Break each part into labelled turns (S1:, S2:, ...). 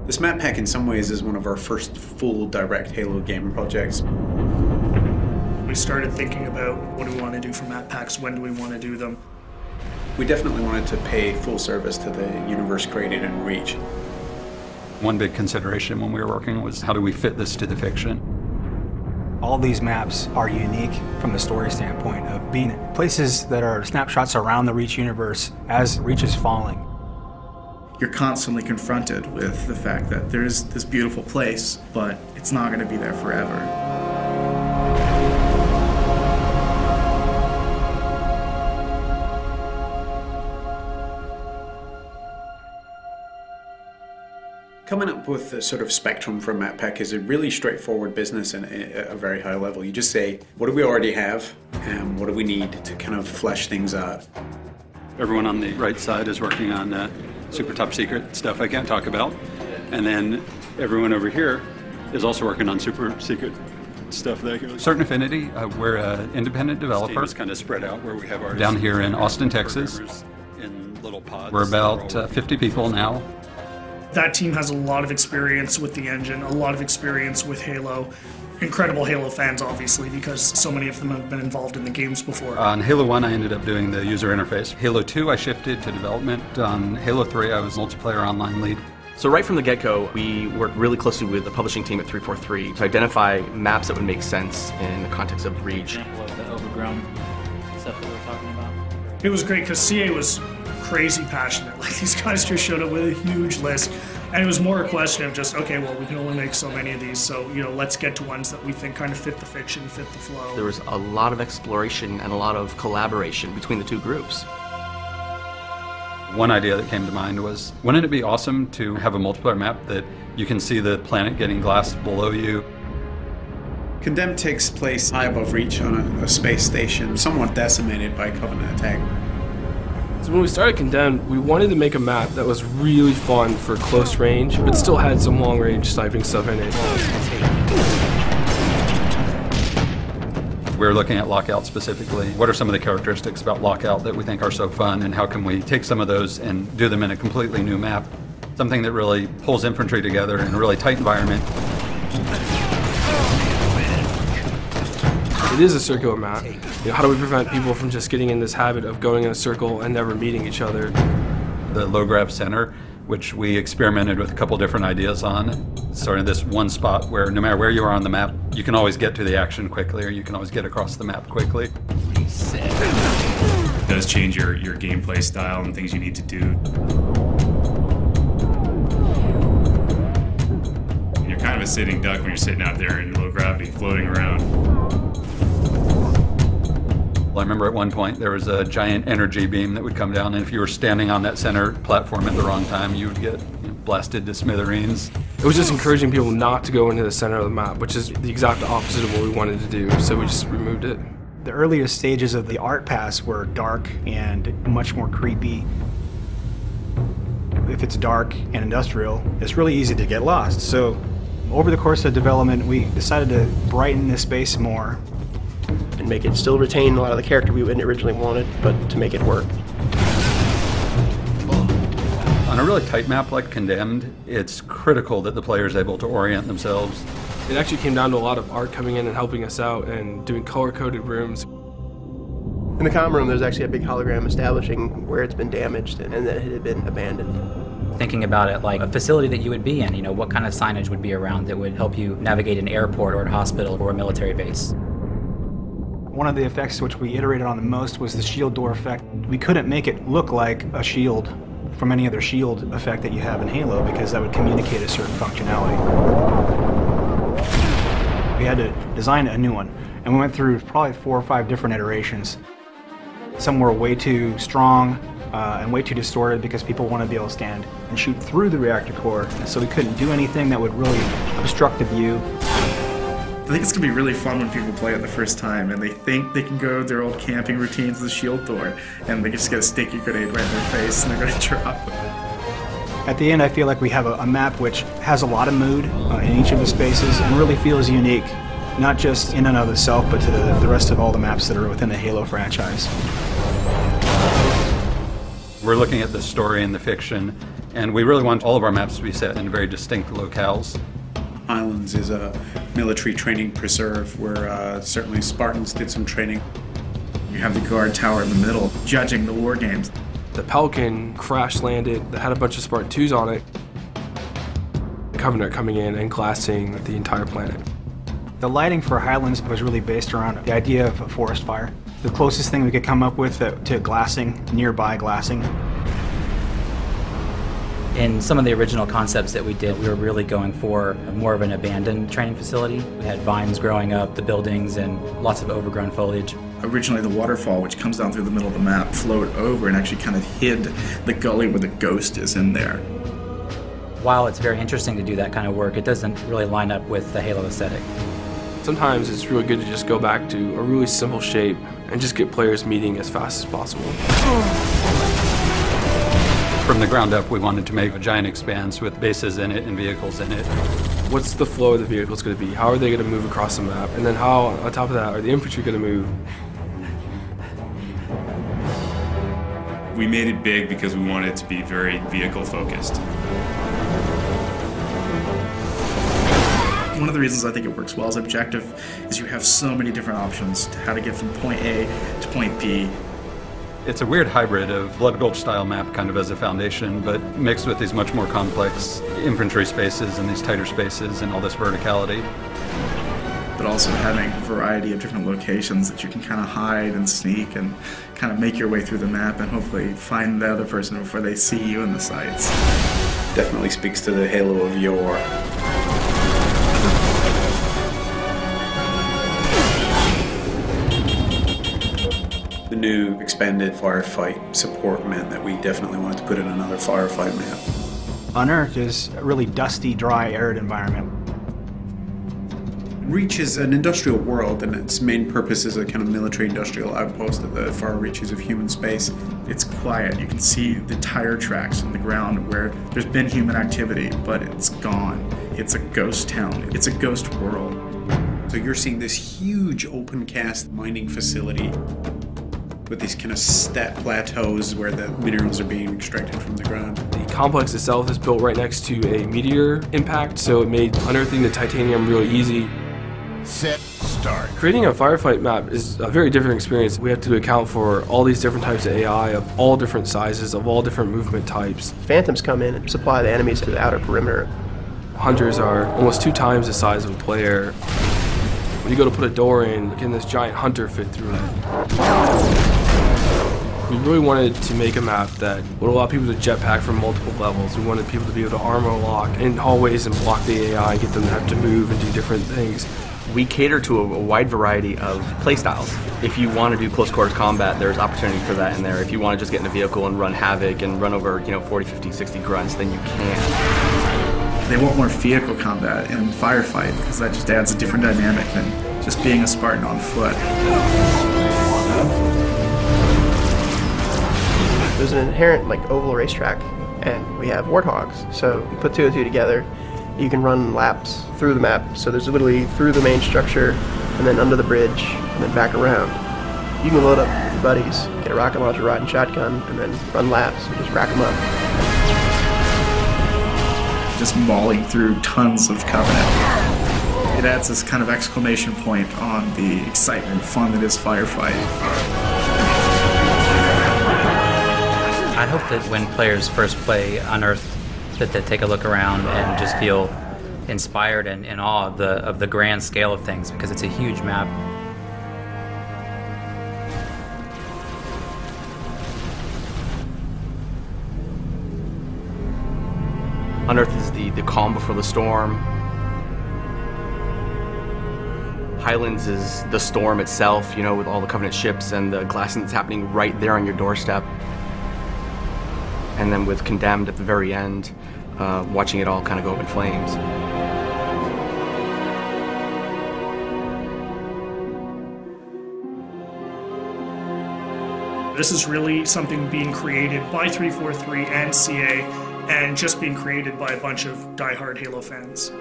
S1: This map pack in some ways is one of our first full direct Halo game projects.
S2: We started thinking about what do we want to do for map packs, when do we want to do them.
S1: We definitely wanted to pay full service to the universe created in Reach.
S3: One big consideration when we were working was how do we fit this to the fiction?
S4: All these maps are unique from the story standpoint of being places that are snapshots around the Reach universe as Reach is falling.
S5: You're constantly confronted with the fact that there's this beautiful place, but it's not going to be there forever.
S1: Coming up with the sort of spectrum for a map pack is a really straightforward business and at a very high level. You just say, what do we already have and what do we need to kind of flesh things out?
S3: Everyone on the right side is working on super top secret stuff I can't talk about. And then everyone over here is also working on super secret stuff. Certain Affinity, we're an independent developer. It's kind of spread out where we have our down here in Austin, Texas. In little pods. We're about 50 people now.
S2: That team has a lot of experience with the engine, a lot of experience with Halo. Incredible Halo fans, obviously, because so many of them have been involved in the games before.
S3: On Halo 1, I ended up doing the user interface. Halo 2, I shifted to development. On Halo 3, I was multiplayer online lead.
S6: So right from the get-go, we worked really closely with the publishing team at 343 to identify maps that would make sense in the context of Reach.
S7: Example of the overgrown stuff that we're talking about.
S2: It was great because CA was crazy passionate. Like, these guys just showed up with a huge list. And it was more a question of just, okay, well, we can only make so many of these, so, you know, let's get to ones that we think kind of fit the fiction, fit the flow.
S6: There was a lot of exploration and a lot of collaboration between the two groups.
S3: One idea that came to mind was, wouldn't it be awesome to have a multiplayer map that you can see the planet getting glassed below you?
S1: Condemned takes place high above Reach on a space station, somewhat decimated by Covenant attack.
S8: So when we started Condemned, we wanted to make a map that was really fun for close range, but still had some long range sniping stuff in it.
S3: We're looking at Lockout specifically. What are some of the characteristics about Lockout that we think are so fun, and how can we take some of those and do them in a completely new map? Something that really pulls infantry together in a really tight environment.
S8: It is a circular map. You know, how do we prevent people from just getting in this habit of going in a circle and never meeting each other?
S3: The low grav center, which we experimented with a couple different ideas on. Starting this one spot where no matter where you are on the map, you can always get to the action quickly, or you can always get across the map quickly.
S9: It does change your gameplay style and things you need to do. You're kind of a sitting duck when you're sitting out there in low gravity, floating around.
S3: I remember at one point there was a giant energy beam that would come down, and if you were standing on that center platform at the wrong time, you would get blasted to smithereens.
S8: It was just encouraging people not to go into the center of the map, which is the exact opposite of what we wanted to do, so we just removed it.
S4: The earliest stages of the art pass were dark and much more creepy. If it's dark and industrial, it's really easy to get lost. So over the course of development, we decided to brighten this space more.
S10: And make it still retain a lot of the character we originally wanted, but to make it work.
S3: On a really tight map like Condemned, it's critical that the player is able to orient themselves.
S8: It actually came down to a lot of art coming in and helping us out and doing color-coded rooms.
S10: In the comm room, there's actually a big hologram establishing where it's been damaged and that it had been abandoned.
S7: Thinking about it like a facility that you would be in, you know, what kind of signage would be around that would help you navigate an airport or a hospital or a military base.
S4: One of the effects which we iterated on the most was the shield door effect. We couldn't make it look like a shield from any other shield effect that you have in Halo because that would communicate a certain functionality. We had to design a new one, and we went through probably 4 or 5 different iterations. Some were way too strong and way too distorted because people want to be able to stand and shoot through the reactor core, so we couldn't do anything that would really obstruct the view.
S5: I think it's going to be really fun when people play it the first time and they think they can go their old camping routines with the shield door and they just get a sticky grenade right in their face and they're going to drop it.
S4: At the end, I feel like we have a map which has a lot of mood in each of the spaces and really feels unique, not just in and of itself, but to the rest of all the maps that are within the Halo franchise.
S3: We're looking at the story and the fiction, and we really want all of our maps to be set in very distinct locales.
S1: Highlands is a military training preserve where certainly Spartans did some training.
S5: You have the guard tower in the middle, judging the war games.
S8: The Pelican crash landed that had a bunch of Spartan 2s on it. The Covenant coming in and glassing the entire planet.
S4: The lighting for Highlands was really based around the idea of a forest fire. The closest thing we could come up with to glassing, nearby glassing.
S7: In some of the original concepts that we did, we were really going for more of an abandoned training facility. We had vines growing up, the buildings, and lots of overgrown foliage.
S5: Originally, the waterfall, which comes down through the middle of the map, flowed over and actually kind of hid the gully where the ghost is in there.
S7: While it's very interesting to do that kind of work, it doesn't really line up with the Halo aesthetic.
S8: Sometimes it's really good to just go back to a really simple shape and just get players meeting as fast as possible.
S3: From the ground up, we wanted to make a giant expanse with bases in it and vehicles in it.
S8: What's the flow of the vehicles going to be? How are they going to move across the map? And then how, on top of that, are the infantry going to move?
S9: We made it big because we wanted it to be very vehicle focused.
S5: One of the reasons I think it works well as objective is you have so many different options to how to get from point A to point B.
S3: It's a weird hybrid of Blood Gulch style map kind of as a foundation, but mixed with these much more complex infantry spaces and these tighter spaces and all this verticality.
S5: But also having a variety of different locations that you can kind of hide and sneak and kind of make your way through the map and hopefully find the other person before they see you in the sights.
S1: Definitely speaks to the Halo of yore. The new expanded firefight support meant that we definitely wanted to put in another firefight map.
S4: Unearthed is a really dusty, dry, arid environment.
S1: Reach is an industrial world, and its main purpose is a kind of military-industrial outpost at the far reaches of human space.
S5: It's quiet. You can see the tire tracks on the ground where there's been human activity, but it's gone. It's a ghost town. It's a ghost world.
S1: So you're seeing this huge open-cast mining facility with these kind of step plateaus where the minerals are being extracted from the ground.
S8: The complex itself is built right next to a meteor impact, so it made unearthing the titanium really easy.
S11: Set, start.
S8: Creating a firefight map is a very different experience. We have to account for all these different types of AI of all different sizes, of all different movement types.
S10: Phantoms come in and supply the enemies to the outer perimeter.
S8: Hunters are almost 2 times the size of a player. When you go to put a door in, can this giant hunter fit through it? We really wanted to make a map that would allow people to jetpack from multiple levels. We wanted people to be able to armor lock in hallways and block the AI and get them to have to move and do different things.
S6: We cater to a wide variety of playstyles. If you want to do close quarters combat, there's opportunity for that in there. If you want to just get in a vehicle and run havoc and run over, 40, 50, 60 grunts, then you can.
S5: They want more vehicle combat in firefight because that just adds a different dynamic than just being a Spartan on foot.
S10: There's an inherent oval racetrack, and we have warthogs. So you put 2 and 2 together, you can run laps through the map. So there's literally through the main structure, and then under the bridge, and then back around. You can load up with your buddies, get a rocket launcher, ride and shotgun, and then run laps and just rack them up.
S5: Just mauling through tons of Covenant. It adds this kind of exclamation point on the excitement and fun that is firefight.
S7: I hope that when players first play Unearthed, that they take a look around and just feel inspired and in awe of the grand scale of things, because it's a huge map.
S6: Unearthed is the calm before the storm. Highlands is the storm itself, with all the Covenant ships and the glassing that's happening right there on your doorstep. And then with Condemned at the very end, watching it all kind of go up in flames.
S2: This is really something being created by 343 and CA and just being created by a bunch of diehard Halo fans.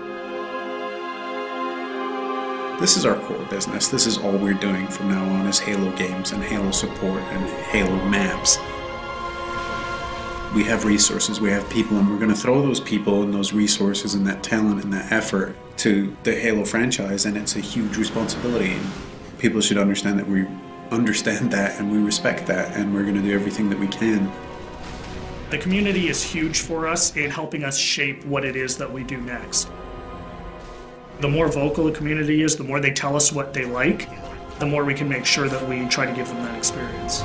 S1: This is our core business. This is all we're doing from now on is Halo games and Halo support and Halo maps. We have resources, we have people, and we're going to throw those people and those resources and that talent and that effort to the Halo franchise, and it's a huge responsibility. People should understand that we understand that and we respect that, and we're going to do everything that we can.
S2: The community is huge for us in helping us shape what it is that we do next. The more vocal the community is, the more they tell us what they like, the more we can make sure that we try to give them that experience.